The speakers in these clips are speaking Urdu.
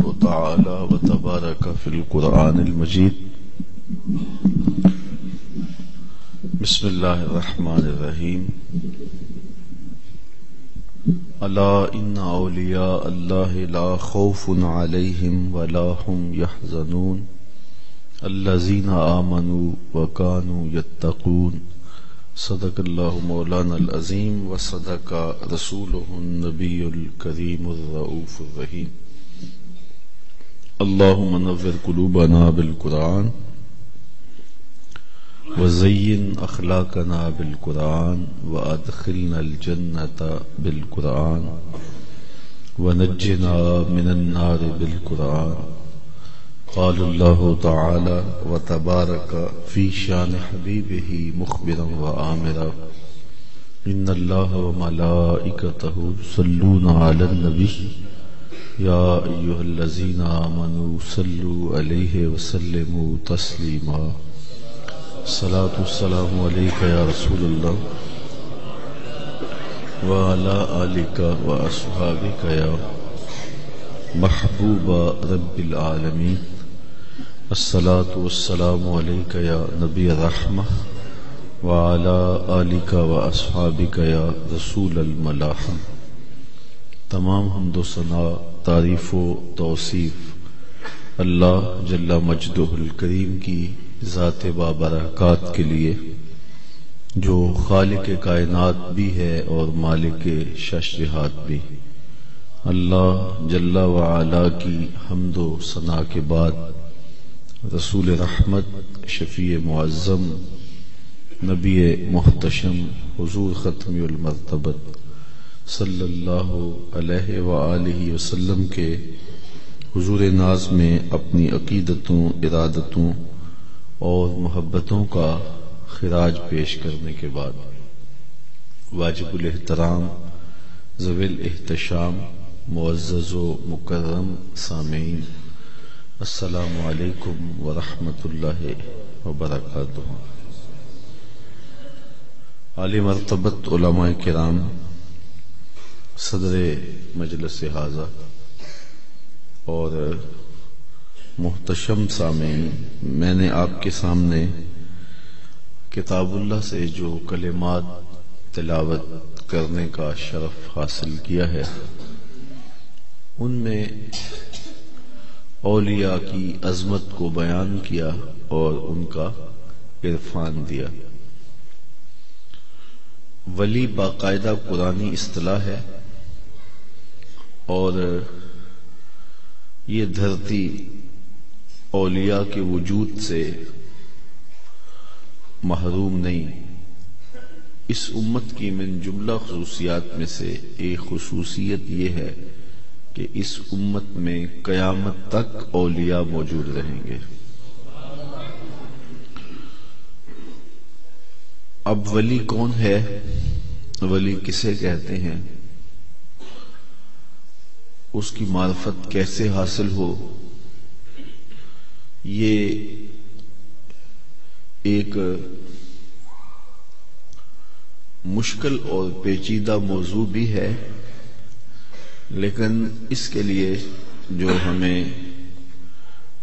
الله تعالى وتبارك في القرآن المجيد. بسم الله الرحمن الرحيم. ألا إن أولياء الله لا خوف عليهم ولا هم يحزنون الذين آمنوا وكانوا يتقون. صدق الله مولانا العظيم وصدق رسوله النبي الكريم الرؤوف الرحيم. اللهم نور قلوبنا بالقرآن وزين أخلاقنا بالقرآن وأدخلنا الجنة بالقرآن ونجنا من النار بالقرآن. قال الله تعالى وتبارك في شان حبيبه مخبرا وآمرا إن الله وملائكته يصلون على النبي يا أيها الذين آمنوا صلوا عليه وسلموا تسليما. الصلاة والسلام عليك يا رسول الله وعلى آلك وأصحابك يا محبوب رب العالمين. الصلاة والسلام عليك يا نبي الرحمة وعلى آلك وأصحابك يا رسول الملاحم. تمام حمد و ثنا، تعریف و توصیف اللہ جل مجدہ الکریم کی ذات بابرکات کے لیے، جو خالق کائنات بھی ہے اور مالک شش جہات بھی. اللہ جل وعلا کی حمد و ثنا کے بعد رسول رحمت، شفیع معظم، نبی محتشم، حضور ختم المرتبت صلی اللہ علیہ وآلہ وسلم کے حضور ناز میں اپنی عقیدتوں، ارادتوں اور محبتوں کا خراج پیش کرنے کے بعد واجب الاحترام، ذوی الاحتشام، معزز و مکرم سامعین، السلام علیکم ورحمۃ اللہ وبرکاتہ. عالی مرتبت علماء کرام، صدر مجلس حاضر اور محتشم سامعین، میں نے آپ کے سامنے کتاب اللہ سے جو کلمات تلاوت کرنے کا شرف حاصل کیا ہے، ان میں اولیاء کی عظمت کو بیان کیا اور ان کا عرفان دیا. ولی باقاعدہ قرآنی اصطلاح ہے اور یہ دھرتی اولیاء کے وجود سے محروم نہیں. اس امت کی من جملہ خصوصیات میں سے ایک خصوصیت یہ ہے کہ اس امت میں قیامت تک اولیاء موجود رہیں گے. اب ولی کون ہے، ولی کسے کہتے ہیں، اس کی معرفت کیسے حاصل ہو، یہ ایک مشکل اور پیچیدہ موضوع بھی ہے، لیکن اس کے لیے جو ہمیں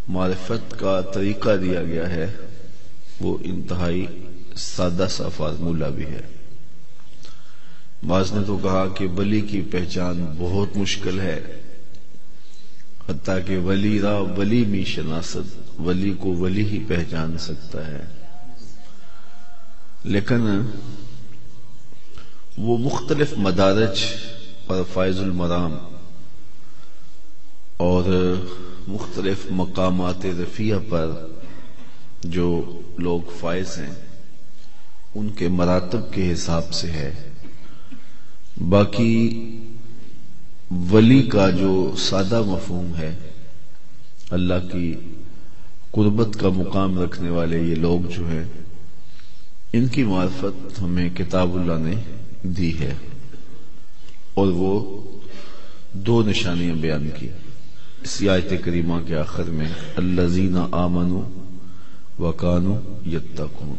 معرفت کا طریقہ دیا گیا ہے وہ انتہائی سادہ سا فارمولہ بھی ہے. بعض نے تو کہا کہ ولی کی پہچان بہت مشکل ہے، حتیٰ کہ ولی را ولی می شناسد، ولی کو ولی ہی پہچان سکتا ہے. لیکن وہ مختلف مدارج اور فائز المرام اور مختلف مقامات رفیع پر جو لوگ فائز ہیں ان کے مراتب کے حساب سے ہے. باقی ولی کا جو سادہ مفہوم ہے، اللہ کی قربت کا مقام رکھنے والے یہ لوگ جو ہیں، ان کی معرفت ہمیں کتاب اللہ نے دی ہے اور وہ دو نشانیاں بیان کی اس آیت کریمہ کے آخر میں، الذین آمنوا وکانوا یتقون.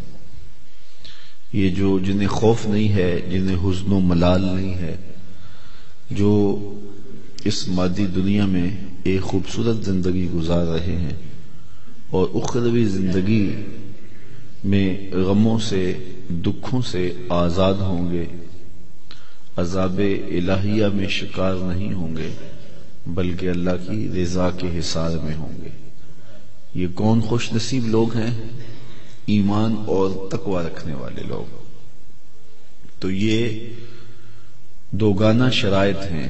یہ جو جنہیں خوف نہیں ہے، جنہیں حزن و ملال نہیں ہے، جو اس مادی دنیا میں ایک خوبصورت زندگی گزار رہے ہیں اور اخروی زندگی میں غموں سے دکھوں سے آزاد ہوں گے، عذاب الہیہ میں شکار نہیں ہوں گے بلکہ اللہ کی رضا کے حصار میں ہوں گے۔ یہ کون خوش نصیب لوگ ہیں؟ ایمان اور تقوی رکھنے والے لوگ۔ تو یہ دوگانہ شرائط ہیں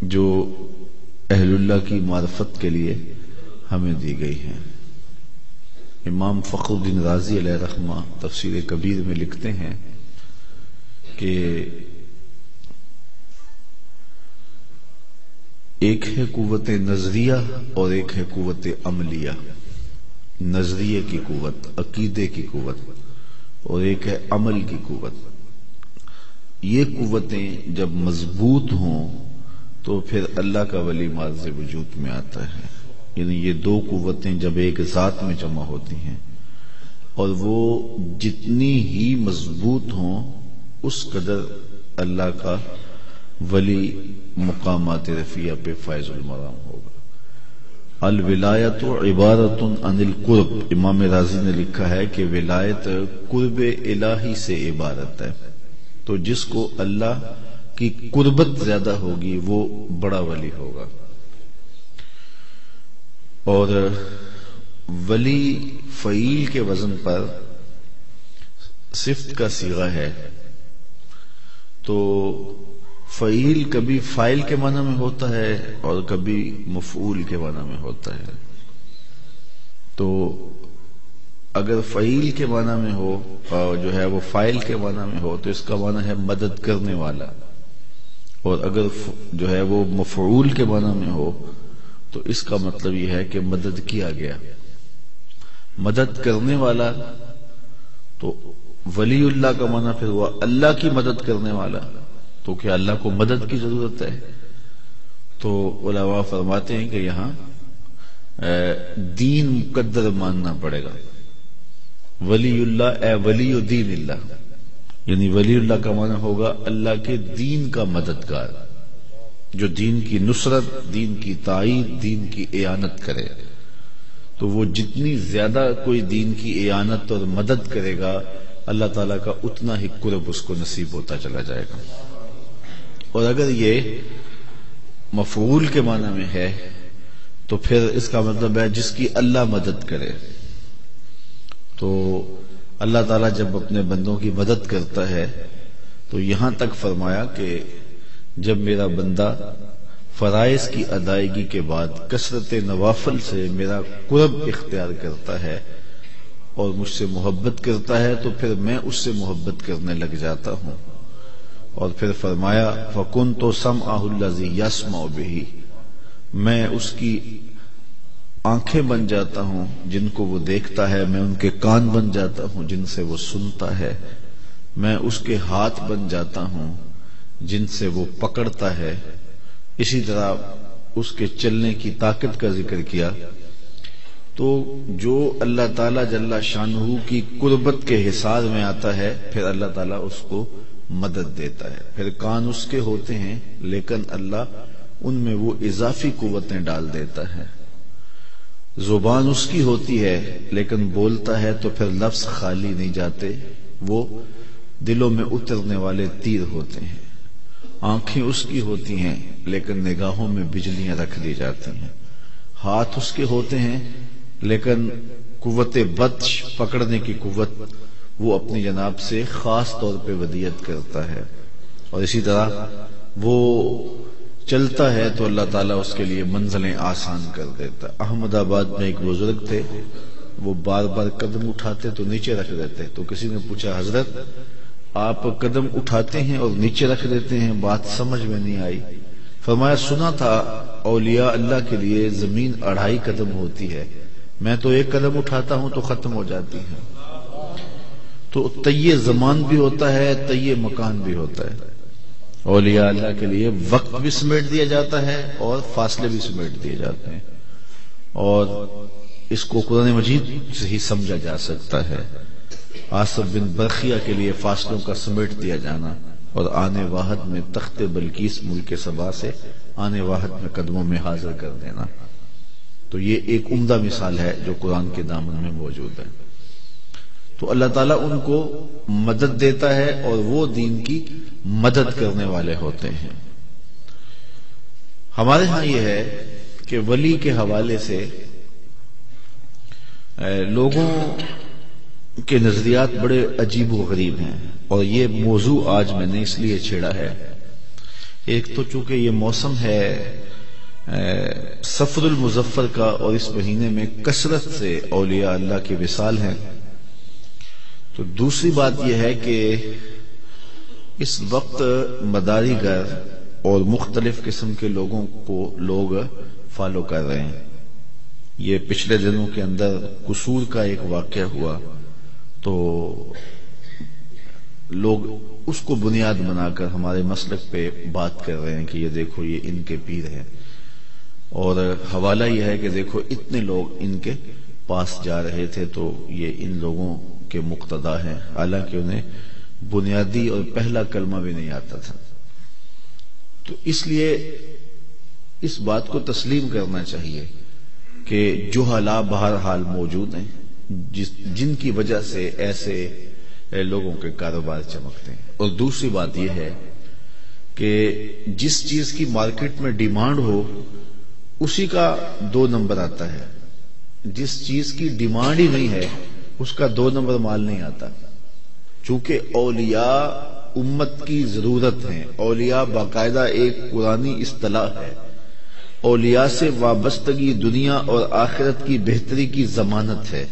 جو اہل اللہ کی معرفت کے لیے ہمیں دی گئی ہیں۔ امام فخر الدین رازی علیہ رحمہ تفسیر کبیر میں لکھتے ہیں کہ ایک ہے قوت نظریہ اور ایک ہے قوت عملیہ۔ نظریے کی قوت، عقیدے کی قوت، اور ایک ہے عمل کی قوت۔ یہ قوتیں جب مضبوط ہوں تو پھر اللہ کا ولی مارز وجود میں آتا ہے۔ یعنی یہ دو قوتیں جب ایک ذات میں جمع ہوتی ہیں اور وہ جتنی ہی مضبوط ہوں اس قدر اللہ کا ولی مقامات رفیع پہ فائز المرام ہوگا۔ الولایت عبارت عن القرب، امام رازی نے لکھا ہے کہ ولایت قرب الہی سے عبارت ہے۔ تو جس کو اللہ کی قربت زیادہ ہوگی وہ بڑا ولی ہوگا۔ اور ولی فعیل کے وزن پر صفت کا صیغہ ہے، تو فعیل کبھی فاعل کے معنی میں ہوتا ہے اور کبھی مفعول کے معنی میں ہوتا ہے۔ تو اگر فعیل کے معنی میں ہو اور جو ہے وہ فاعل کے معنی میں ہو تو اس کا معنی ہے مدد کرنے والا، اور اگر جو ہے وہ مفعول کے معنی میں ہو تو اس کا مطلب یہ ہے کہ مدد کیا گیا۔ مدد کرنے والا تو ولی اللہ کا معنی پھر ہوا اللہ کی مدد کرنے والا، تو کیا اللہ کو مدد کی ضرورت ہے؟ تو علماء فرماتے ہیں کہ یہاں دین مقدر ماننا پڑے گا۔ ولی اللہ اے ولی دین اللہ، یعنی ولی اللہ کا معنی ہوگا اللہ کے دین کا مددگار، جو دین کی نصرت، دین کی تائید، دین کی اعانت کرے۔ تو وہ جتنی زیادہ کوئی دین کی اعانت اور مدد کرے گا اللہ تعالیٰ کا اتنا ہی قرب اس کو نصیب ہوتا چلا جائے گا۔ اور اگر یہ مفعول کے معنی میں ہے تو پھر اس کا مطلب ہے جس کی اللہ مدد کرے۔ تو اللہ تعالیٰ جب اپنے بندوں کی مدد کرتا ہے تو یہاں تک فرمایا کہ جب میرا بندہ فرائض کی ادائیگی کے بعد کثرت نوافل سے میرا قرب اختیار کرتا ہے اور مجھ سے محبت کرتا ہے تو پھر میں اس سے محبت کرنے لگ جاتا ہوں۔ اور پھر فرمایا فَكُنْتُ سَمْعَهُ الَّذِي يَسْمَعُ بِهِ، میں اس کی آنکھیں بن جاتا ہوں جن کو وہ دیکھتا ہے، میں ان کے کان بن جاتا ہوں جن سے وہ سنتا ہے، میں اس کے ہاتھ بن جاتا ہوں جن سے وہ پکڑتا ہے۔ اسی طرح اس کے چلنے کی طاقت کا ذکر کیا۔ تو جو اللہ تعالیٰ جل شانہ کی قربت کے حصار میں آتا ہے پھر اللہ تعالیٰ اس کو مدد دیتا ہے۔ پھر کان اس کے ہوتے ہیں لیکن اللہ ان میں وہ اضافی قوتیں ڈال دیتا ہے۔ زبان اس کی ہوتی ہے لیکن بولتا ہے تو پھر لفظ خالی نہیں جاتے، وہ دلوں میں اترنے والے تیر ہوتے ہیں۔ آنکھیں اس کی ہوتی ہیں لیکن نگاہوں میں بجلیاں رکھ دی جاتی ہیں۔ ہاتھ اس کے ہوتے ہیں لیکن قوت بطش، پکڑنے کی قوت، وہ اپنی جناب سے خاص طور پہ ودیت کرتا ہے۔ اور اسی طرح وہ چلتا ہے تو اللہ تعالیٰ اس کے لیے منزلیں آسان کر دیتا۔ احمد آباد میں ایک بزرگ تھے، وہ بار بار قدم اٹھاتے تو نیچے رکھ دیتے۔ تو کسی نے پوچھا حضرت آپ قدم اٹھاتے ہیں اور نیچے رکھ دیتے ہیں، بات سمجھ میں نہیں آئی۔ فرمایا سنا تھا اولیاء اللہ کے لیے زمین 2.5 قدم ہوتی ہے، میں تو 1 قدم اٹھاتا ہوں تو ختم ہو جاتی ہے۔ تو طی زمان بھی ہوتا ہے، طی مکان بھی ہوتا ہے۔ اولیاء اللہ کے لیے وقت بھی سمیٹ دیا جاتا ہے اور فاصلے بھی سمیٹ دیے جاتے ہیں، اور اس کو قرآن مجید سے ہی سمجھا جا سکتا ہے۔ آصف بن برخیہ کے لیے فاصلوں کا سمیٹ دیا جانا اور آنے واحد میں تخت بلقیس ملک سبا سے آنے واحد میں قدموں میں حاضر کر دینا۔ تو یہ ایک عمدہ مثال ہے جو قرآن کے دامن میں موجود ہے۔ تو اللہ تعالیٰ ان کو مدد دیتا ہے اور وہ دین کی مدد کرنے والے ہوتے ہیں۔ ہمارے ہاں یہ ہے کہ ولی کے حوالے سے لوگوں کے نظریات بڑے عجیب و غریب ہیں، اور یہ موضوع آج میں نے اس لیے چھیڑا ہے۔ ایک تو چونکہ یہ موسم ہے سفر المظفر کا، اور اس مہینے میں کثرت سے اولیاء اللہ کے وصال ہیں، تو دوسری بات یہ ہے کہ اس وقت مداری گر اور مختلف قسم کے لوگوں کو لوگ فالو کر رہے ہیں۔ یہ پچھلے دنوں کے اندر قصور کا ایک واقعہ ہوا، تو لوگ اس کو بنیاد بنا کر ہمارے مسلک پہ بات کر رہے ہیں کہ یہ دیکھو یہ ان کے پیر ہیں، اور حوالہ یہ ہے کہ دیکھو اتنے لوگ ان کے پاس جا رہے تھے تو یہ ان لوگوں کے مقتدا ہیں، حالانکہ انہیں بنیادی اور پہلا کلمہ بھی نہیں آتا تھا۔ تو اس لیے اس بات کو تسلیم کرنا چاہیے کہ جہلاء بہرحال موجود ہیں، جن کی وجہ سے ایسے لوگوں کے کاروبار چمکتے ہیں۔ اور دوسری بات یہ ہے کہ جس چیز کی مارکیٹ میں ڈیمانڈ ہو اسی کا 2 نمبر آتا ہے، جس چیز کی ڈیمانڈ ہی نہیں ہے اس کا 2 نمبر مال نہیں آتا۔ چونکہ اولیاء امت کی ضرورت ہیں، اولیاء باقاعدہ ایک قرآنی اصطلاح ہے، اولیاء سے وابستگی دنیا اور آخرت کی بہتری کی ضمانت ہے۔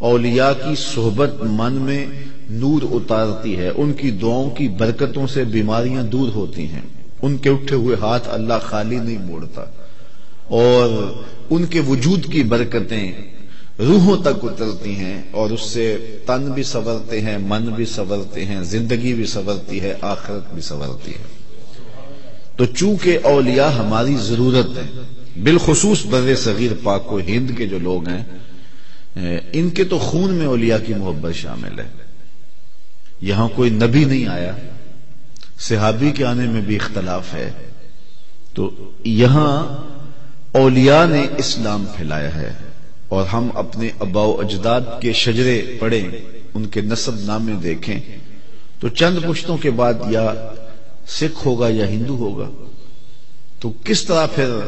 اولیاء کی صحبت من میں نور اتارتی ہے، ان کی دعاؤں کی برکتوں سے بیماریاں دور ہوتی ہیں، ان کے اٹھے ہوئے ہاتھ اللہ خالی نہیں موڑتا، اور ان کے وجود کی برکتیں روحوں تک اترتی ہیں، اور اس سے تن بھی سنورتے ہیں، من بھی سنورتے ہیں، زندگی بھی سنورتی ہے، آخرت بھی سنورتی ہے۔ تو چونکہ اولیاء ہماری ضرورت ہے، بالخصوص بر صغیر پاک و ہند کے جو لوگ ہیں ان کے تو خون میں اولیاء کی محبت شامل ہے۔ یہاں کوئی نبی نہیں آیا، صحابی کے آنے میں بھی اختلاف ہے، تو یہاں اولیاء نے اسلام پھیلایا ہے، اور ہم اپنے آباء و اجداد کے شجرے پڑھیں، ان کے نسب نامے دیکھیں تو چند پشتوں کے بعد یا سکھ ہوگا یا ہندو ہوگا۔ تو کس طرح پھر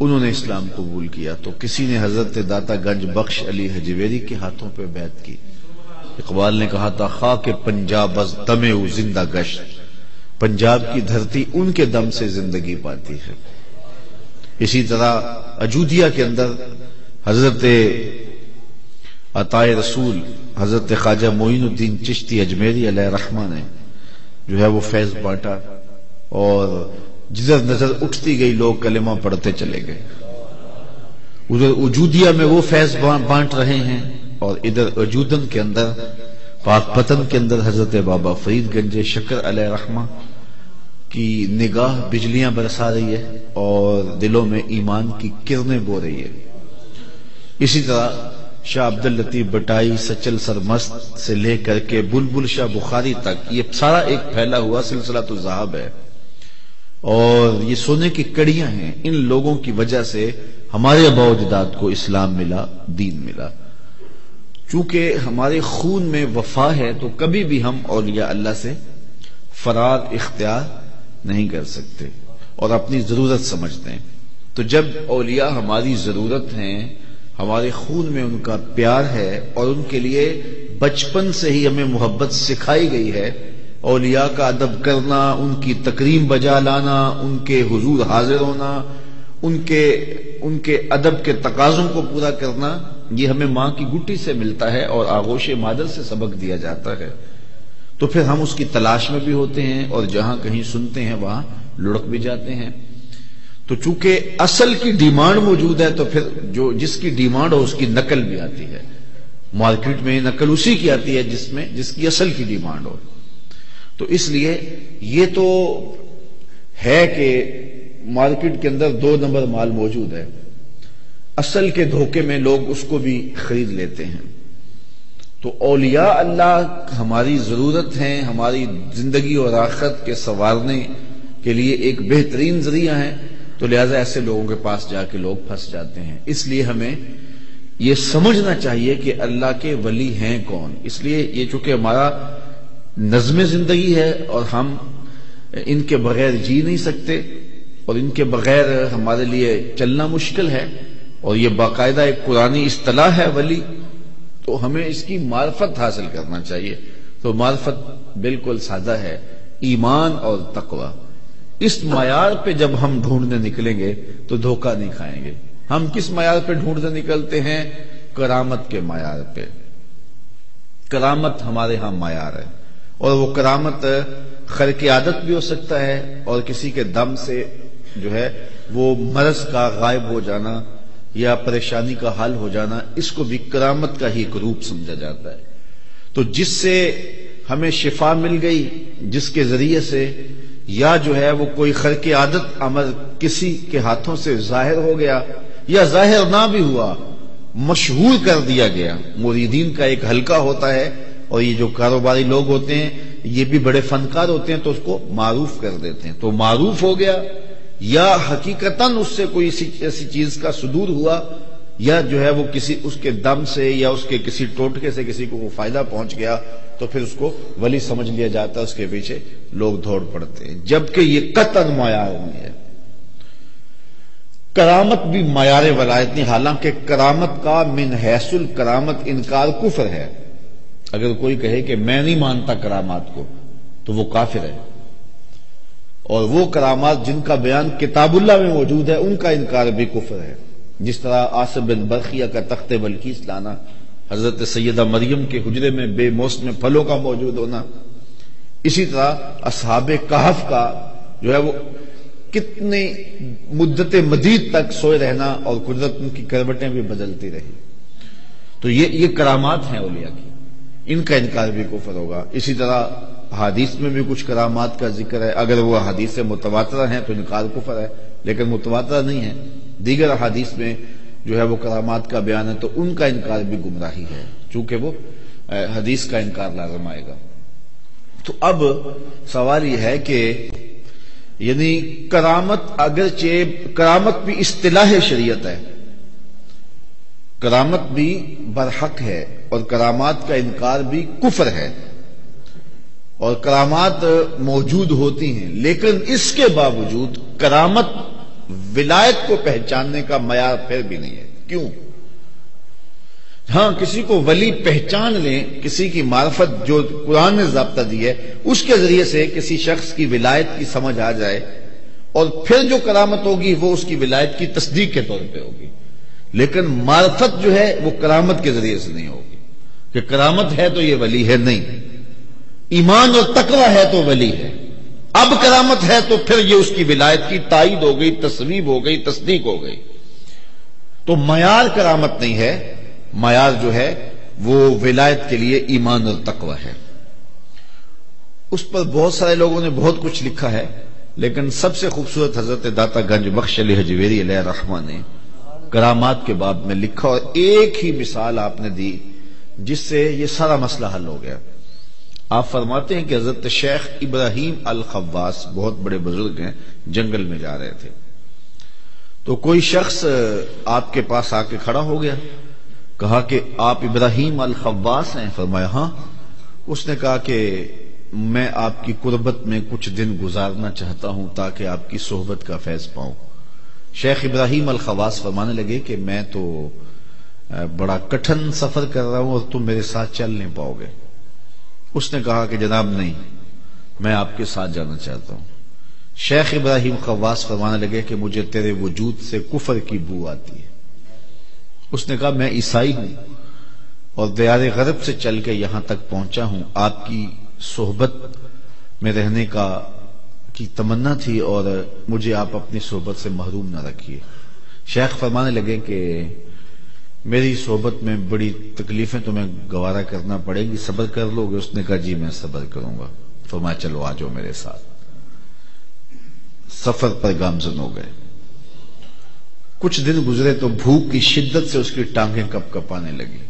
انہوں نے اسلام قبول کیا؟ تو کسی نے حضرت داتا گنج بخش علی حجویری کے ہاتھوں پہ بیعت کی۔ اقبال نے کہا تھا خاک پنجاب از دم او زندہ گشت، پنجاب کی دھرتی ان کے دم سے زندگی پاتی ہے۔ اسی طرح اجودھیا کے اندر حضرت عطائے رسول حضرت خواجہ معین الدین چشتی اجمیری علیہ رحمہ نے جو ہے وہ فیض بانٹا، اور جدھر نظر اٹھتی گئی لوگ کلمہ پڑھتے چلے گئے۔ ادھر وجودیہ میں وہ فیض بانٹ رہے ہیں، اور ادھر وجودن کے اندر پاک پتن کے اندر حضرت بابا فرید گنج شکر علیہ رحمہ کی نگاہ بجلیاں برسا رہی ہے اور دلوں میں ایمان کی کرنیں بو رہی ہے۔ اسی طرح شاہ عبد اللطیف بٹائی سچل سرمست سے لے کر کے بلبل شاہ بخاری تک یہ سارا ایک پھیلا ہوا سلسلہ تو ذہب ہے، اور یہ سونے کی کڑیاں ہیں۔ ان لوگوں کی وجہ سے ہمارے آباء و اجداد کو اسلام ملا، دین ملا۔ چونکہ ہمارے خون میں وفا ہے تو کبھی بھی ہم اولیاء اللہ سے فرار اختیار نہیں کر سکتے اور اپنی ضرورت سمجھتے ہیں۔ تو جب اولیاء ہماری ضرورت ہیں، ہمارے خون میں ان کا پیار ہے، اور ان کے لیے بچپن سے ہی ہمیں محبت سکھائی گئی ہے، اولیاء کا ادب کرنا، ان کی تکریم بجا لانا، ان کے حضور حاضر ہونا، ان کے ادب کے تقاضوں کو پورا کرنا، یہ ہمیں ماں کی گٹی سے ملتا ہے اور آغوش مادر سے سبق دیا جاتا ہے۔ تو پھر ہم اس کی تلاش میں بھی ہوتے ہیں، اور جہاں کہیں سنتے ہیں وہاں لڑک بھی جاتے ہیں۔ تو چونکہ اصل کی ڈیمانڈ موجود ہے تو پھر جس کی ڈیمانڈ ہو اس کی نقل بھی آتی ہے، مارکیٹ میں نقل اسی کی آتی ہے جس کی اصل کی ڈیمانڈ ہو۔ تو اس لیے یہ تو ہے کہ مارکیٹ کے اندر 2 نمبر مال موجود ہے، اصل کے دھوکے میں لوگ اس کو بھی خرید لیتے ہیں۔ تو اولیاء اللہ ہماری ضرورت ہیں، ہماری زندگی اور آخرت کے سنوارنے کے لیے ایک بہترین ذریعہ ہیں، تو لہذا ایسے لوگوں کے پاس جا کے لوگ پھنس جاتے ہیں۔ اس لیے ہمیں یہ سمجھنا چاہیے کہ اللہ کے ولی ہیں کون۔ اس لیے یہ چونکہ ہمارا نظم زندگی ہے اور ہم ان کے بغیر جی نہیں سکتے، اور ان کے بغیر ہمارے لیے چلنا مشکل ہے، اور یہ باقاعدہ ایک قرآنی اصطلاح ہے ولی، تو ہمیں اس کی معرفت حاصل کرنا چاہیے۔ تو معرفت بالکل سادہ ہے، ایمان اور تقوی۔ اس معیار پہ جب ہم ڈھونڈنے نکلیں گے تو دھوکہ نہیں کھائیں گے۔ ہم کس معیار پہ ڈھونڈنے نکلتے ہیں؟ کرامت کے معیار پہ۔ کرامت ہمارے ہاں معیار ہے، اور وہ کرامت خرق عادت بھی ہو سکتا ہے، اور کسی کے دم سے جو ہے وہ مرض کا غائب ہو جانا یا پریشانی کا حل ہو جانا، اس کو بھی کرامت کا ہی ایک روپ سمجھا جاتا ہے۔ تو جس سے ہمیں شفا مل گئی، جس کے ذریعے سے یا جو ہے وہ کوئی خرق عادت عمل کسی کے ہاتھوں سے ظاہر ہو گیا، یا ظاہر نہ بھی ہوا، مشہور کر دیا گیا۔ مریدین کا ایک حلقہ ہوتا ہے، اور یہ جو کاروباری لوگ ہوتے ہیں یہ بھی بڑے فنکار ہوتے ہیں، تو اس کو معروف کر دیتے ہیں، تو معروف ہو گیا، یا حقیقتاً اس سے کوئی ایسی چیز کا صدور ہوا، یا جو ہے وہ کسی اس کے دم سے یا اس کے کسی ٹوٹکے سے کسی کو وہ فائدہ پہنچ گیا، تو پھر اس کو ولی سمجھ لیا جاتا ہے، اس کے پیچھے لوگ دوڑ پڑتے ہیں، جبکہ یہ قطعاً معیار نہیں ہے۔ کرامت بھی معیار ولایت نہیں، حالانکہ کرامت کا من حیث الکرامت انکار کفر ہے۔ اگر کوئی کہے کہ میں نہیں مانتا کرامات کو تو وہ کافر ہے، اور وہ کرامات جن کا بیان کتاب اللہ میں موجود ہے ان کا انکار بھی کفر ہے۔ جس طرح آصف بن برخیہ کا تخت بلقیس لانا، حضرت سیدہ مریم کے حجرے میں بے موسم پھلوں کا موجود ہونا، اسی طرح اصحاب کہف کا جو ہے وہ کتنی مدت مدید تک سوئے رہنا، اور قدرت ان کی کروٹیں بھی بدلتی رہی۔ تو یہ کرامات ہیں اولیاء کی، ان کا انکار بھی کفر ہوگا۔ اسی طرح حدیث میں بھی کچھ کرامات کا ذکر ہے، اگر وہ حدیث متواترہ ہیں تو انکار کفر ہے، لیکن متواترہ نہیں ہے، دیگر حدیث میں جو ہے وہ کرامات کا بیان ہے، تو ان کا انکار بھی گمراہی ہے، چونکہ وہ حدیث کا انکار لازم آئے گا۔ تو اب سوال یہ ہے کہ یعنی کرامت، اگرچہ کرامت بھی اصطلاح شریعت ہے، کرامت بھی برحق ہے، اور کرامات کا انکار بھی کفر ہے، اور کرامات موجود ہوتی ہیں، لیکن اس کے باوجود کرامت ولایت کو پہچاننے کا معیار پھر بھی نہیں ہے۔ کیوں؟ ہاں، کسی کو ولی پہچان لیں، کسی کی معرفت جو قرآن نے ضابطہ دی ہے اس کے ذریعے سے کسی شخص کی ولایت کی سمجھ آ جائے، اور پھر جو کرامت ہوگی وہ اس کی ولایت کی تصدیق کے طور پہ ہوگی، لیکن معرفت جو ہے وہ کرامت کے ذریعے سے نہیں ہوگی کہ کرامت ہے تو یہ ولی ہے، نہیں، ایمان اور تقوی ہے تو ولی ہے۔ اب کرامت ہے تو پھر یہ اس کی ولایت کی تائید ہو گئی، تصویب ہو گئی، تصدیق ہو گئی۔ تو معیار کرامت نہیں ہے، معیار جو ہے وہ ولایت کے لیے ایمان اور تقوی ہے۔ اس پر بہت سارے لوگوں نے بہت کچھ لکھا ہے، لیکن سب سے خوبصورت حضرت داتا گنج بخش علی حجویری علیہ الرحمہ نے کرامات کے باب میں لکھا، اور ایک ہی مثال آپ نے دی جس سے یہ سارا مسئلہ حل ہو گیا۔ آپ فرماتے ہیں کہ حضرت شیخ ابراہیم الخواص بہت بڑے بزرگ ہیں، جنگل میں جا رہے تھے، تو کوئی شخص آپ کے پاس آ کے کھڑا ہو گیا، کہا کہ آپ ابراہیم الخواص ہیں؟ فرمایا ہاں۔ اس نے کہا کہ میں آپ کی قربت میں کچھ دن گزارنا چاہتا ہوں تاکہ آپ کی صحبت کا فیض پاؤں۔ شیخ ابراہیم الخواص فرمانے لگے کہ میں تو بڑا کٹھن سفر کر رہا ہوں اور تم میرے ساتھ چل نہیں پاؤ گے۔ اس نے کہا کہ جناب نہیں، میں آپ کے ساتھ جانا چاہتا ہوں۔ شیخ ابراہیم خواص فرمانے لگے کہ مجھے تیرے وجود سے کفر کی بو آتی ہے۔ اس نے کہا میں عیسائی ہوں اور دیار غرب سے چل کے یہاں تک پہنچا ہوں، آپ کی صحبت میں رہنے کی تمنا تھی، اور مجھے آپ اپنی صحبت سے محروم نہ رکھیے۔ شیخ فرمانے لگے کہ میری صحبت میں بڑی تکلیفیں تمہیں گوارا کرنا پڑے گی، صبر کر لو گے؟ اس نے کہا جی میں صبر کروں گا۔ فرمایا چلو آ جاؤ میرے ساتھ۔ سفر پر گامزن ہو گئے۔ کچھ دن گزرے تو بھوک کی شدت سے اس کی ٹانگیں کپ کپانے لگی،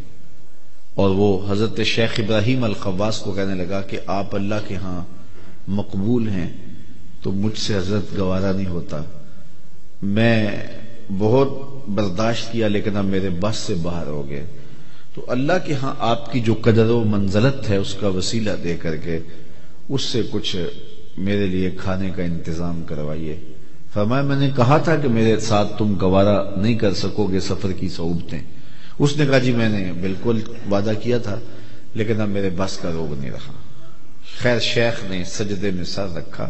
اور وہ حضرت شیخ ابراہیم الخواص کو کہنے لگا کہ آپ اللہ کے ہاں مقبول ہیں، تو مجھ سے حضرت گوارا نہیں ہوتا، میں بہت برداشت کیا لیکن اب میرے بس سے باہر ہو گئے، تو اللہ کے ہاں آپ کی جو قدر و منزلت ہے اس کا وسیلہ دے کر کے اس سے کچھ میرے لیے کھانے کا انتظام کروائیے۔ فرمایا میں نے کہا تھا کہ میرے ساتھ تم گوارا نہیں کر سکو گے سفر کی صعوبتیں۔ اس نے کہا جی میں نے بالکل وعدہ کیا تھا لیکن اب میرے بس کا روگ نہیں رہا۔ خیر شیخ نے سجدے میں سر رکھا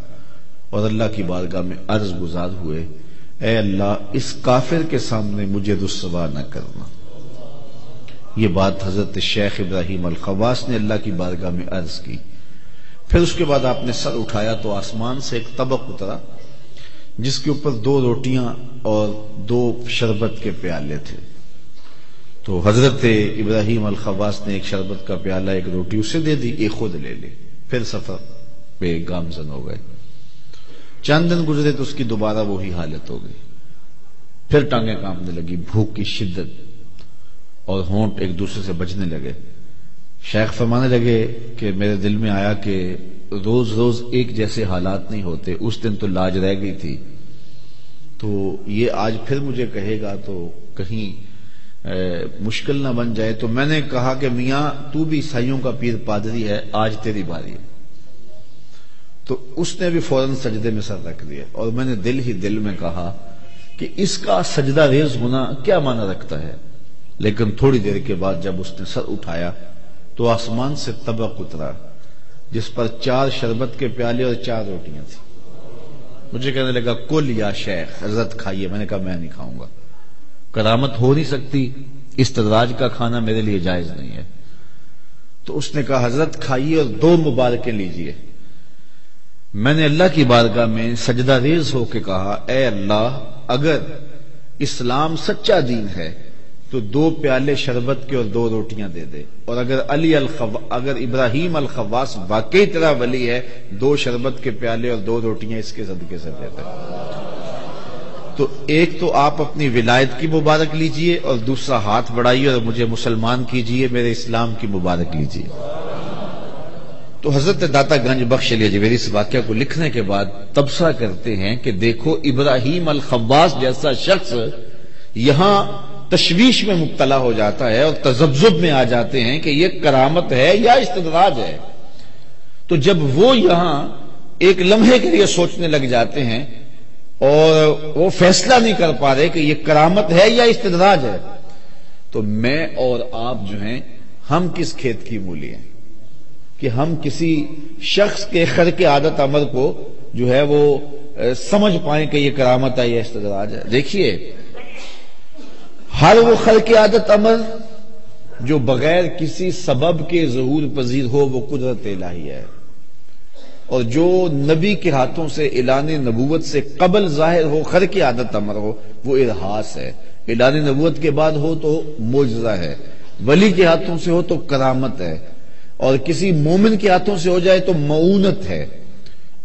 اور اللہ کی بارگاہ میں عرض گزار ہوئے، اے اللہ اس کافر کے سامنے مجھے رسوا نہ کرنا۔ یہ بات حضرت شیخ ابراہیم الخواص نے اللہ کی بارگاہ میں عرض کی۔ پھر اس کے بعد آپ نے سر اٹھایا تو آسمان سے ایک طبق اترا جس کے اوپر 2 روٹیاں اور 2 شربت کے پیالے تھے۔ تو حضرت ابراہیم الخواص نے ایک شربت کا پیالہ ایک روٹی اسے دے دی، ایک خود لے لی، پھر سفر پہ گامزن ہو گئے۔ چند دن گزرے تو اس کی دوبارہ وہی حالت ہو گئی، پھر ٹانگیں کانپنے لگی، بھوک کی شدت اور ہونٹ ایک دوسرے سے بجنے لگے۔ شیخ فرمانے لگے کہ میرے دل میں آیا کہ روز روز ایک جیسے حالات نہیں ہوتے، اس دن تو لاج رہ گئی تھی، تو یہ آج پھر مجھے کہے گا تو کہیں مشکل نہ بن جائے۔ تو میں نے کہا کہ میاں تو بھی عیسائیوں کا پیر پادری ہے، آج تیری باری ہے۔ تو اس نے بھی فوراً سجدے میں سر رکھ دیا اور میں نے دل ہی دل میں کہا کہ اس کا سجدہ ریز ہونا کیا معنی رکھتا ہے، لیکن تھوڑی دیر کے بعد جب اس نے سر اٹھایا تو آسمان سے طبق اترا جس پر 4 شربت کے پیالے اور 4 روٹیاں تھیں۔ مجھے کہنے لگا کل یا شیخ، حضرت کھائیے۔ میں نے کہا میں نہیں کھاؤں گا، کرامت ہو نہیں سکتی، استدراج کا کھانا میرے لیے جائز نہیں ہے۔ تو اس نے کہا حضرت کھائیے اور 2 مبارکیں لیجئے۔ میں نے اللہ کی بارگاہ میں سجدہ ریز ہو کے کہا، اے اللہ اگر اسلام سچا دین ہے تو 2 پیالے شربت کے اور 2 روٹیاں دے دے، اور اگر ابراہیم الخواص واقعی تیرا ولی ہے 2 شربت کے پیالے اور 2 روٹیاں اس کے صدقے سے دے دے۔ تو ایک تو آپ اپنی ولایت کی مبارک لیجئے اور دوسرا ہاتھ بڑھائیے اور مجھے مسلمان کیجئے، میرے اسلام کی مبارک لیجئے۔ تو حضرت داتا گنج بخش علی اجمیری اس واقعہ کو لکھنے کے بعد تبصرہ کرتے ہیں کہ دیکھو ابراہیم الخواص جیسا شخص یہاں تشویش میں مبتلا ہو جاتا ہے اور تذبذب میں آ جاتے ہیں کہ یہ کرامت ہے یا استدراج ہے، تو جب وہ یہاں ایک لمحے کے لیے سوچنے لگ جاتے ہیں اور وہ فیصلہ نہیں کر پا رہے کہ یہ کرامت ہے یا استدراج ہے، تو میں اور آپ جو ہیں ہم کس کھیت کی مولی ہیں کہ ہم کسی شخص کے خرق عادت عمل کو جو ہے وہ سمجھ پائیں کہ یہ کرامت ہے یا استدراج ہے۔ دیکھیے ہر وہ خرق عادت عمل جو بغیر کسی سبب کے ظہور پذیر ہو وہ قدرت الہی ہے، اور جو نبی کے ہاتھوں سے اعلان نبوت سے قبل ظاہر ہو خرق عادت عمل ہو وہ ارہاس ہے، اعلان نبوت کے بعد ہو تو معجزہ ہے، ولی کے ہاتھوں سے ہو تو کرامت ہے، اور کسی مومن کے ہاتھوں سے ہو جائے تو معونت ہے،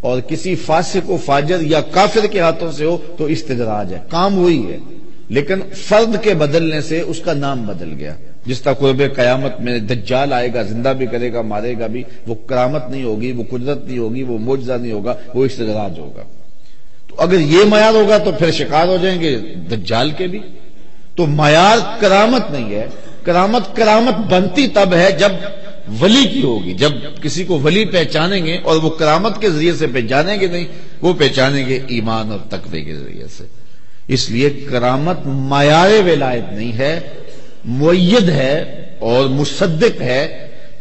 اور کسی فاسق و فاجر یا کافر کے ہاتھوں سے ہو تو استدراج ہے۔ کام وہی ہے لیکن فرد کے بدلنے سے اس کا نام بدل گیا۔ جس طرح قرب قیامت میں دجال آئے گا، زندہ بھی کرے گا، مارے گا بھی، وہ کرامت نہیں ہوگی، وہ قدرت نہیں ہوگی، وہ معجزہ نہیں ہوگا، وہ استدراج ہوگا۔ تو اگر یہ معیار ہوگا تو پھر شکار ہو جائیں گے دجال کے بھی۔ تو معیار کرامت نہیں ہے، کرامت بنتی تب ہے جب ولی کی ہوگی، جب کسی کو ولی پہچانیں گے، اور وہ کرامت کے ذریعے سے پہچانیں گے نہیں، وہ پہچانیں گے ایمان اور تقوی کے ذریعے سے۔ اس لیے کرامت معیار ولایت نہیں ہے، معید ہے اور مصدق ہے،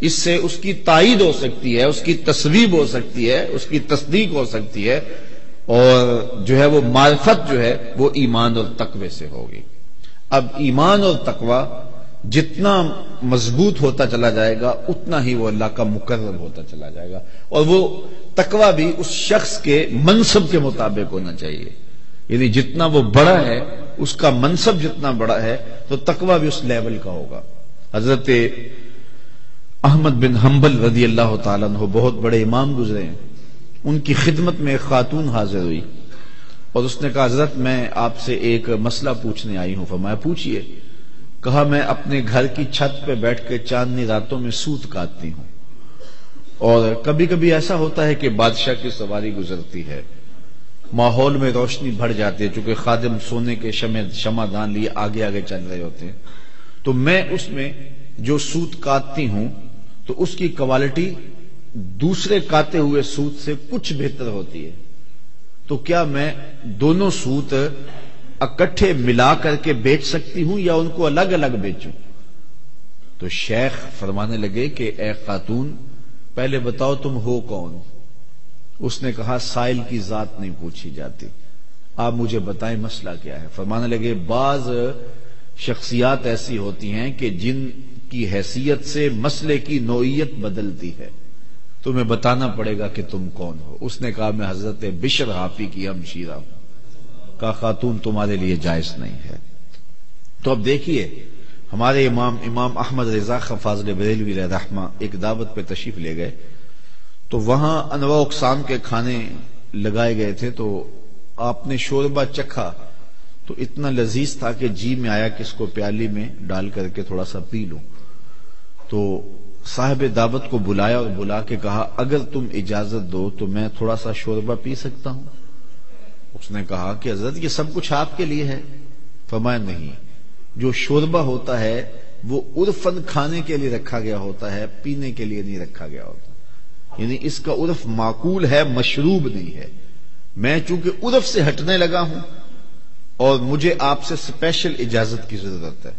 اس سے اس کی تائید ہو سکتی ہے، اس کی تصویب ہو سکتی ہے، اس کی تصدیق ہو سکتی ہے، اور جو ہے وہ معرفت جو ہے وہ ایمان اور تقوی سے ہوگی۔ اب ایمان اور تقوی جتنا مضبوط ہوتا چلا جائے گا اتنا ہی وہ اللہ کا مقرب ہوتا چلا جائے گا، اور وہ تقوی بھی اس شخص کے منصب کے مطابق ہونا چاہیے، یعنی جتنا وہ بڑا ہے اس کا منصب جتنا بڑا ہے تو تقوی بھی اس لیول کا ہوگا۔ حضرت احمد بن حنبل رضی اللہ تعالیٰ عنہ بہت بڑے امام گزرے ہیں، ان کی خدمت میں ایک خاتون حاضر ہوئی اور اس نے کہا حضرت میں آپ سے ایک مسئلہ پوچھنے آئی ہوں۔ فرمایا پوچھئے۔ کہا میں اپنے گھر کی چھت پہ بیٹھ کے چاندنی راتوں میں سوت کاٹتی ہوں، اور کبھی کبھی ایسا ہوتا ہے کہ بادشاہ کی سواری گزرتی ہے ماحول میں روشنی بڑھ جاتی ہے، چونکہ خادم سونے کے شمع دان لیے آگے آگے چل رہے ہوتے ہیں، تو میں اس میں جو سوت کاٹتی ہوں تو اس کی کوالٹی دوسرے کاتے ہوئے سوت سے کچھ بہتر ہوتی ہے، تو کیا میں دونوں سوت اکٹھے ملا کر کے بیچ سکتی ہوں یا ان کو الگ الگ بیچوں؟ تو شیخ فرمانے لگے کہ اے خاتون، پہلے بتاؤ تم ہو کون؟ اس نے کہا سائل کی ذات نہیں پوچھی جاتی، آپ مجھے بتائیں مسئلہ کیا ہے؟ فرمانے لگے بعض شخصیات ایسی ہوتی ہیں کہ جن کی حیثیت سے مسئلے کی نوعیت بدلتی ہے، تمہیں بتانا پڑے گا کہ تم کون ہو۔ اس نے کہا میں حضرت بشر حافی کی ہمشیرہ ہوں۔ کہا خاتون تمہارے لیے جائز نہیں ہے۔ تو اب دیکھیے ہمارے امام احمد رضا خان فاضل بریلوی علیہ رحمہ ایک دعوت پہ تشریف لے گئے، تو وہاں انواع اقسام کے کھانے لگائے گئے تھے، تو آپ نے شوربہ چکھا تو اتنا لذیذ تھا کہ جی میں آیا کہ اس کو پیالی میں ڈال کر کے تھوڑا سا پی لوں۔ تو صاحب دعوت کو بلایا اور بلا کے کہا اگر تم اجازت دو تو میں تھوڑا سا شوربہ پی سکتا ہوں؟ اس نے کہا کہ حضرت یہ سب کچھ آپ کے لیے ہے۔ فرمایا نہیں، جو شوربہ ہوتا ہے وہ عرفاً کھانے کے لیے رکھا گیا ہوتا ہے، پینے کے لیے نہیں رکھا گیا ہوتا، یعنی اس کا عرف معقول ہے، مشروب نہیں ہے۔ میں چونکہ عرف سے ہٹنے لگا ہوں اور مجھے آپ سے اسپیشل اجازت کی ضرورت ہے،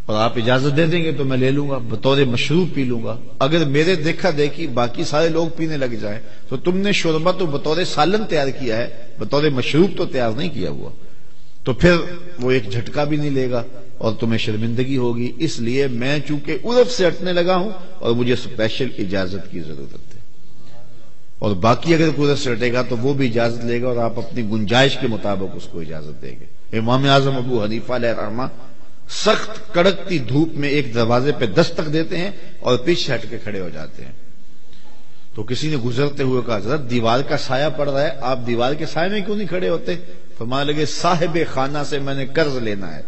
اور آپ اجازت دے دیں گے تو میں لے لوں گا، بطور مشروب پی لوں گا۔ اگر میرے دیکھا دیکھی باقی سارے لوگ پینے لگ جائیں تو تم نے شوربہ تو بطور سالن تیار کیا ہے، بطور مشروب تو تیار نہیں کیا ہوا، تو پھر وہ ایک جھٹکا بھی نہیں لے گا اور تمہیں شرمندگی ہوگی۔ اس لیے میں چونکہ عرف سے ہٹنے لگا ہوں اور مجھے اسپیشل اجازت کی ضرورت ہے، اور باقی اگر کوئی عرف سے ہٹے گا تو وہ بھی اجازت لے گا اور آپ اپنی گنجائش کے مطابق اس کو اجازت دیں گے۔ امام اعظم ابو حنیفہ علیہ رحمہ سخت کڑکتی دھوپ میں ایک دروازے پہ دستک دیتے ہیں اور پیچھے ہٹ کے کھڑے ہو جاتے ہیں، تو کسی نے گزرتے ہوئے کہا حضرت دیوار کا سایہ پڑ رہا ہے، آپ دیوار کے سائے میں کیوں نہیں کھڑے ہوتے؟ فرمانے لگے صاحب خانہ سے میں نے قرض لینا ہے،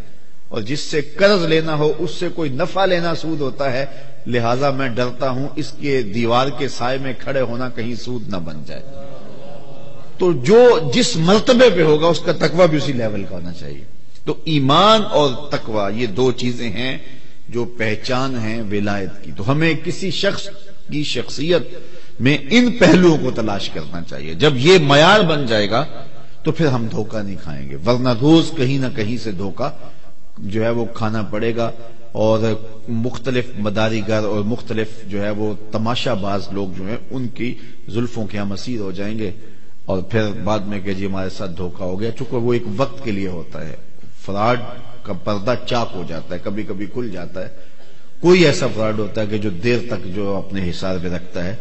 اور جس سے قرض لینا ہو اس سے کوئی نفع لینا سود ہوتا ہے، لہذا میں ڈرتا ہوں اس کے دیوار کے سائے میں کھڑے ہونا کہیں سود نہ بن جائے۔ تو جو جس مرتبے پہ ہوگا اس کا تقویٰ بھی اسی لیول کا ہونا چاہیے۔ تو ایمان اور تقویٰ یہ دو چیزیں ہیں جو پہچان ہیں ولایت کی، تو ہمیں کسی شخص کی شخصیت میں ان پہلوؤں کو تلاش کرنا چاہیے۔ جب یہ معیار بن جائے گا تو پھر ہم دھوکہ نہیں کھائیں گے، ورنہ روز کہیں نہ کہیں سے دھوکہ جو ہے وہ کھانا پڑے گا، اور مختلف مداری گر اور مختلف جو ہے وہ تماشا باز لوگ جو ہیں ان کی زلفوں کے ہم اسیر ہو جائیں گے، اور پھر بعد میں کہ جی ہمارے ساتھ دھوکہ ہو گیا، چونکہ وہ ایک وقت کے لیے ہوتا ہے۔ فراڈ کا پردہ چاک ہو جاتا ہے، کبھی کبھی کھل جاتا ہے، کوئی ایسا فراڈ ہوتا ہے کہ جو دیر تک جو اپنے حساب میں رکھتا ہے،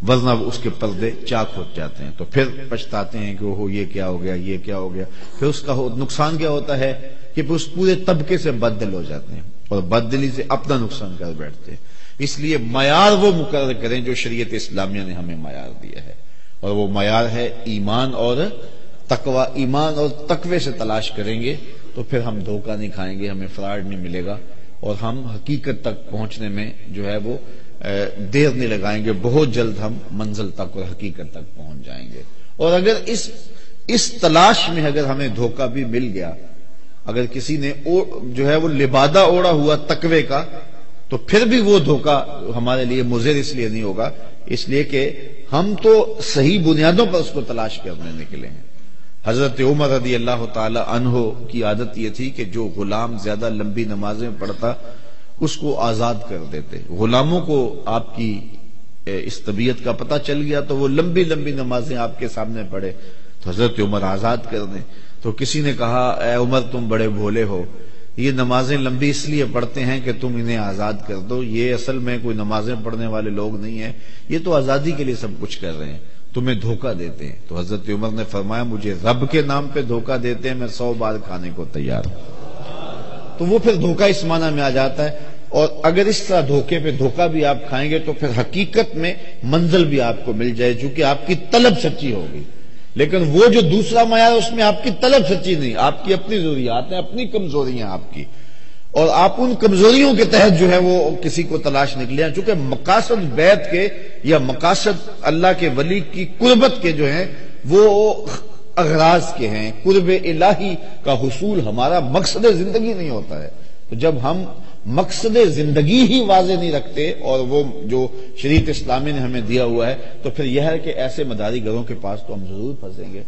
ورنہ اس کے پردے چاک ہو جاتے ہیں، تو پھر پچھتاتے ہیں کہ وہ یہ کیا ہو گیا، یہ کیا ہو گیا۔ پھر اس کا نقصان کیا ہوتا ہے کہ اس پورے طبقے سے بددل ہو جاتے ہیں اور بددلی سے اپنا نقصان کر بیٹھتے ہیں۔ اس لیے معیار وہ مقرر کریں جو شریعت اسلامیہ نے ہمیں معیار دیا ہے، اور وہ معیار ہے ایمان اور تقویٰ۔ ایمان اور تقوی سے تلاش کریں گے تو پھر ہم دھوکہ نہیں کھائیں گے، ہمیں فراڈ نہیں ملے گا، اور ہم حقیقت تک پہنچنے میں جو ہے وہ دیر نہیں لگائیں گے، بہت جلد ہم منزل تک اور حقیقت تک پہنچ جائیں گے۔ اور اگر اس تلاش میں اگر ہمیں دھوکہ بھی مل گیا، اگر کسی نے جو ہے وہ لبادہ اوڑا ہوا تقوی کا، تو پھر بھی وہ دھوکہ ہمارے لیے مضر اس لیے نہیں ہوگا، اس لیے کہ ہم تو صحیح بنیادوں پر اس کو تلاش کرنے نکلے ہیں۔ حضرت عمر رضی اللہ تعالی عنہ کی عادت یہ تھی کہ جو غلام زیادہ لمبی نمازیں پڑھتا اس کو آزاد کر دیتے۔ غلاموں کو آپ کی اس طبیعت کا پتہ چل گیا تو وہ لمبی لمبی نمازیں آپ کے سامنے پڑھے تو حضرت عمر آزاد کر دیں۔ تو کسی نے کہا اے عمر تم بڑے بھولے ہو، یہ نمازیں لمبی اس لیے پڑھتے ہیں کہ تم انہیں آزاد کر دو، یہ اصل میں کوئی نمازیں پڑھنے والے لوگ نہیں ہیں، یہ تو آزادی کے لیے سب کچھ کر رہے ہیں، تمہیں دھوکہ دیتے ہیں۔ تو حضرت عمر نے فرمایا مجھے رب کے نام پہ دھوکہ دیتے ہیں، میں 100 بار کھانے کو تیار ہوں۔ تو وہ پھر دھوکہ اس معنی میں آ جاتا ہے، اور اگر اس طرح دھوکے پہ دھوکہ بھی آپ کھائیں گے تو پھر حقیقت میں منزل بھی آپ کو مل جائے، چونکہ آپ کی طلب سچی ہوگی۔ لیکن وہ جو دوسرا معیار اس میں آپ کی طلب سچی نہیں، آپ کی اپنی ضروریات ہیں، اپنی کمزوریاں آپ کی، اور آپ ان کمزوریوں کے تحت جو ہے وہ کسی کو تلاش نکلے ہیں۔ چونکہ مقاصد بیعت کے یا مقاصد اللہ کے ولی کی قربت کے جو ہیں وہ اغراض کے ہیں، قرب الہی کا حصول ہمارا مقصد زندگی نہیں ہوتا ہے۔ تو جب ہم مقصد زندگی ہی واضح نہیں رکھتے اور وہ جو شریعت اسلامی نے ہمیں دیا ہوا ہے، تو پھر یہ ہے کہ ایسے مداری گھروں کے پاس تو ہم ضرور پھنسیں گے۔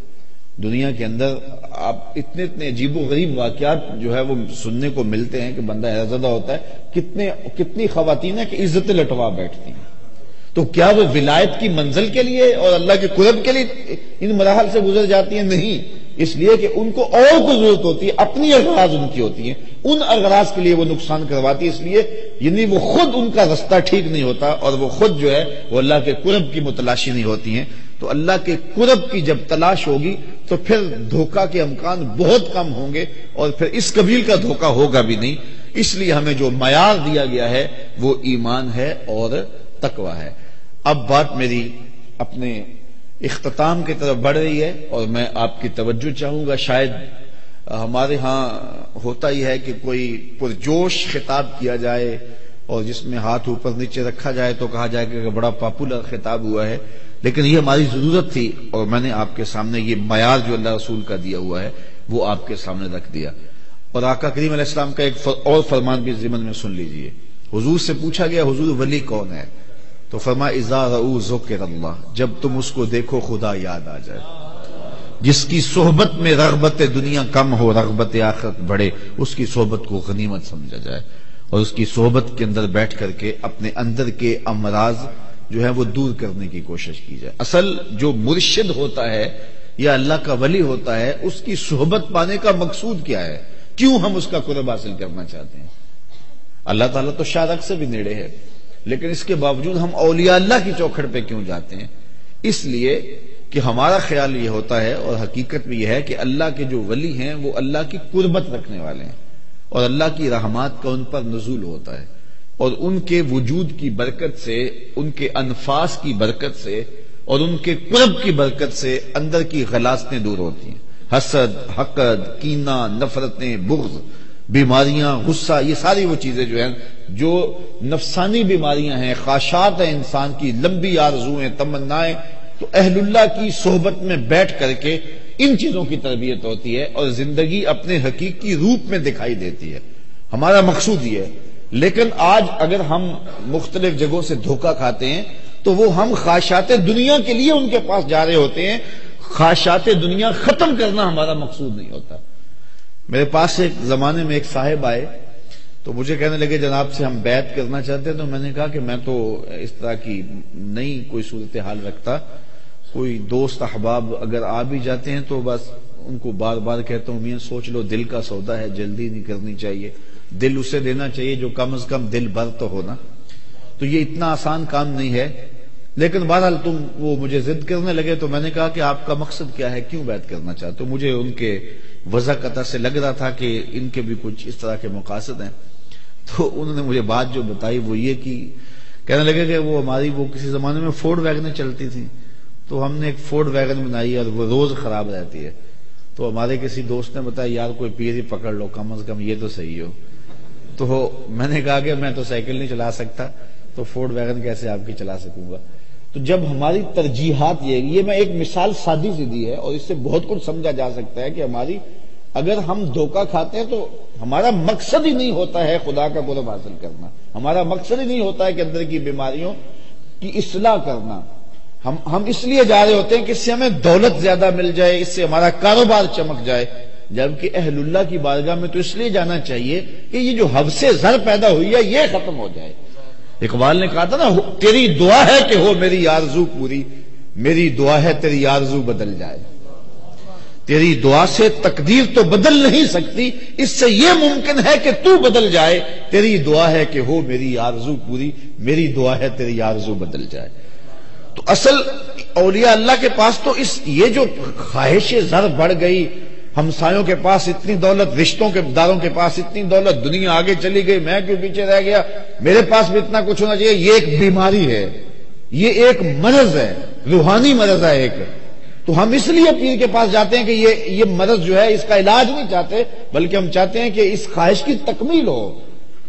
دنیا کے اندر آپ اتنے عجیب و غریب واقعات جو ہے وہ سننے کو ملتے ہیں کہ بندہ حیرت زدہ ہوتا ہے، کتنی خواتین ہیں کہ عزتیں لٹوا بیٹھتی ہیں۔ تو کیا وہ ولایت کی منزل کے لیے اور اللہ کے قرب کے لیے ان مراحل سے گزر جاتی ہیں؟ نہیں، اس لیے کہ ان کو اور کو ضرورت ہوتی ہے، اپنی اغراض ان کی ہوتی ہیں، ان اغراض کے لیے وہ نقصان کرواتی ہے، اس لیے یعنی وہ خود ان کا رستہ ٹھیک نہیں ہوتا اور وہ خود جو ہے وہ اللہ کے قرب کی متلاشی نہیں ہوتی ہیں۔ تو اللہ کے قرب کی جب تلاش ہوگی تو پھر دھوکہ کے امکان بہت کم ہوں گے اور پھر اس قبیل کا دھوکہ ہوگا بھی نہیں۔ اس لیے ہمیں جو معیار دیا گیا ہے وہ ایمان ہے اور تقوی ہے۔ اب بات میری اپنے اختتام کی طرف بڑھ رہی ہے اور میں آپ کی توجہ چاہوں گا۔ شاید ہمارے ہاں ہوتا ہی ہے کہ کوئی پرجوش خطاب کیا جائے اور جس میں ہاتھ اوپر نیچے رکھا جائے تو کہا جائے کہ بڑا پاپولر خطاب ہوا ہے، لیکن یہ ہماری ضرورت تھی اور میں نے آپ کے سامنے یہ معیار جو اللہ رسول کا دیا ہوا ہے وہ آپ کے سامنے رکھ دیا۔ اور آقا کریم علیہ السلام کا ایک اور فرمان بھی ضمن میں سن لیجئے۔ حضور سے پوچھا گیا حضور ولی کون ہے؟ تو فرمایا اذا رؤوا ذکر اللہ، جب تم اس کو دیکھو خدا یاد آ جائے۔ جس کی صحبت میں رغبت دنیا کم ہو رغبت آخرت بڑھے، اس کی صحبت کو غنیمت سمجھا جائے اور اس کی صحبت کے اندر بیٹھ کر کے اپنے اندر کے امراض جو ہے وہ دور کرنے کی کوشش کی جائے۔ اصل جو مرشد ہوتا ہے یا اللہ کا ولی ہوتا ہے، اس کی صحبت پانے کا مقصود کیا ہے؟ کیوں ہم اس کا قرب حاصل کرنا چاہتے ہیں؟ اللہ تعالیٰ تو شارق سے بھی نیڑے ہے، لیکن اس کے باوجود ہم اولیاء اللہ کی چوکھٹ پہ کیوں جاتے ہیں؟ اس لیے کہ ہمارا خیال یہ ہوتا ہے اور حقیقت بھی یہ ہے کہ اللہ کے جو ولی ہیں وہ اللہ کی قربت رکھنے والے ہیں اور اللہ کی رحمات کا ان پر نزول ہوتا ہے اور ان کے وجود کی برکت سے، ان کے انفاس کی برکت سے اور ان کے قرب کی برکت سے اندر کی غلاظتیں دور ہوتی ہیں۔ حسد، حقد، کینہ، نفرتیں، بغض، بیماریاں، غصہ، یہ ساری وہ چیزیں جو ہیں جو نفسانی بیماریاں ہیں، خواہشات ہیں انسان کی، لمبی آرزویں، تمنائیں، تو اہل اللہ کی صحبت میں بیٹھ کر کے ان چیزوں کی تربیت ہوتی ہے اور زندگی اپنے حقیقی روپ میں دکھائی دیتی ہے۔ ہمارا مقصود یہ ہے۔ لیکن آج اگر ہم مختلف جگہوں سے دھوکہ کھاتے ہیں تو وہ ہم خواہشات دنیا کے لیے ان کے پاس جا رہے ہوتے ہیں۔ خواہشات دنیا ختم کرنا ہمارا مقصود نہیں ہوتا۔ میرے پاس ایک زمانے میں ایک صاحب آئے تو مجھے کہنے لگے جناب سے ہم بیعت کرنا چاہتے ہیں، تو میں نے کہا کہ میں تو اس طرح کی نئی کوئی صورتحال رکھتا، کوئی دوست احباب اگر آ بھی جاتے ہیں تو بس ان کو بار بار کہتا ہوں میاں سوچ لو، دل کا سودا ہے، جلدی نہیں کرنی چاہیے، دل اسے دینا چاہیے جو کم از کم دل بھر تو ہونا۔ تو یہ اتنا آسان کام نہیں ہے، لیکن بہرحال وہ مجھے ضد کرنے لگے تو میں نے کہا کہ آپ کا مقصد کیا ہے، کیوں بیعت کرنا چاہتے ہو؟ مجھے ان کے وضع قطع سے لگ رہا تھا کہ ان کے بھی کچھ اس طرح کے مقاصد ہیں۔ تو انہوں نے مجھے بات جو بتائی وہ یہ کہ کہنے لگے کہ وہ ہماری وہ کسی زمانے میں فورڈ ویگنیں چلتی تھیں، تو ہم نے ایک فورڈ ویگن بنائی اور وہ روز خراب رہتی ہے، تو ہمارے کسی دوست نے بتایا یار کوئی پیر ہی پکڑ لو، کم از کم یہ تو صحیح ہو۔ تو میں نے کہا کہ میں تو سائیکل نہیں چلا سکتا تو فورڈ ویگن کیسے آپ کی چلا سکوں گا؟ تو جب ہماری ترجیحات یہ میں ایک مثال سادی سی دی ہے اور اس سے بہت کچھ سمجھا جا سکتا ہے کہ ہماری اگر ہم دھوکہ کھاتے ہیں تو ہمارا مقصد ہی نہیں ہوتا ہے خدا کا قرب حاصل کرنا، ہمارا مقصد ہی نہیں ہوتا ہے کہ اندر کی بیماریوں کی اصلاح کرنا۔ ہم اس لیے جا رہے ہوتے ہیں کہ اس سے ہمیں دولت زیادہ مل جائے، اس سے ہمارا کاروبار چمک جائے، جبکہ اہل اللہ کی بارگاہ میں تو اس لیے جانا چاہیے کہ یہ جو حبس زر پیدا ہوئی ہے یہ ختم ہو جائے۔ اقبال نے کہا تھا نا تیری دعا ہے کہ ہو میری آرزو پوری، میری دعا ہے تیری آرزو بدل جائے۔ تیری دعا سے تقدیر تو بدل نہیں سکتی، اس سے یہ ممکن ہے کہ تو بدل جائے، تیری دعا ہے کہ ہو میری آرزو پوری، میری دعا ہے تیری آرزو بدل جائے۔ تو اصل اولیاء اللہ کے پاس تو یہ جو خواہش زر بڑھ گئی، ہمسایوں کے پاس اتنی دولت، رشتوں کے داروں کے پاس اتنی دولت، دنیا آگے چلی گئی، میں کیوں پیچھے رہ گیا، میرے پاس بھی اتنا کچھ ہونا چاہیے، یہ ایک بیماری ہے، یہ ایک مرض ہے، روحانی مرض ہے ایک۔ تو ہم اس لیے پیر کے پاس جاتے ہیں کہ یہ مرض جو ہے اس کا علاج نہیں چاہتے، بلکہ ہم چاہتے ہیں کہ اس خواہش کی تکمیل ہو،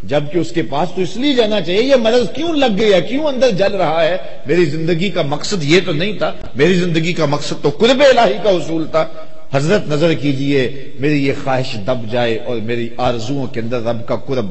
جبکہ اس کے پاس تو اس لیے جانا چاہیے یہ مرض کیوں لگ گیا، کیوں اندر جل رہا ہے، میری زندگی کا مقصد یہ تو نہیں تھا، میری زندگی کا مقصد تو قرب الہی کا حصول تھا، حضرت نظر کیجئے میری یہ خواہش دب جائے اور میری آرزوؤں کے اندر رب کا قرب